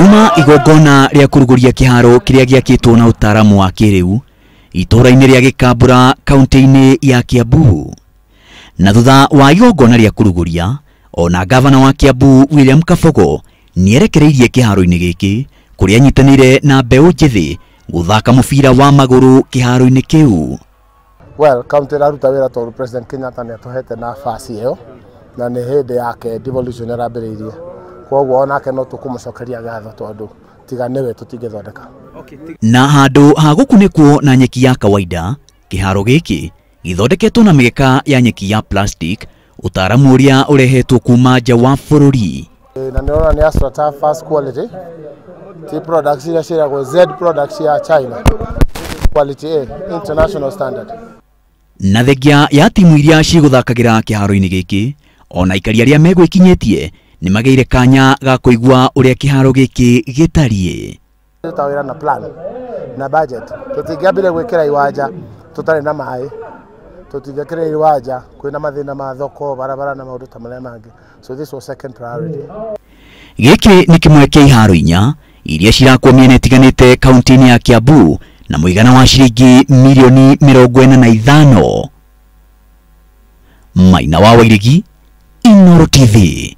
Kuma igongona ria kuruguria kiharo kiria giakitwo na utaramu wa kiriu itura-ini ria Gikambura kaunti-ini ya Kiambu. Na thutha wa igongona ria kuruguria, ona gavana wa Kiambu William Kabogo nierekereirie kiharo-ini giki kuria nyitanire na mbeu njithi guthaka mubira wa maguru kiharo-ini kiu. Well, county raruta wira tondu President Kenyatta ni atuhete nafasi iyo na ni hindi yake devolution yarambiriirie. Kwoguo onake no tukumucokeria gatho tondu tiga niwe tutingithondeka. Na handu ha gukunikwo na nyeki ya kawaida, kiharo giki githondeketwo na migeka ya nyeki ya plastic, utaramu uria urehetwo kuma nja wa bururi. Na niona ni Astra first quality. Ti products ya shiragwo Z products ya China. Quality A, international standard. Na thengia ya timu iria ciguthakagira kiharo-ini giki, ona ikaria ria megwikinyetie ni mageire kanya ga kuigua uria kiharo giki gitarie. Tutawira na plan na budget. Tutingambire gwikira iwanja tutari na mai. Tutingekira iwanja kwina mathina ma thoko barabara na maundu ta maria mangi. So this was second priority. Giki ni kimwe kia iharo inya iria cirakwo miena itiganite kaunti-ini ya Kiambu na muigana wa ciringi milioni 45. Maina wa Wairigi, Inooro TV.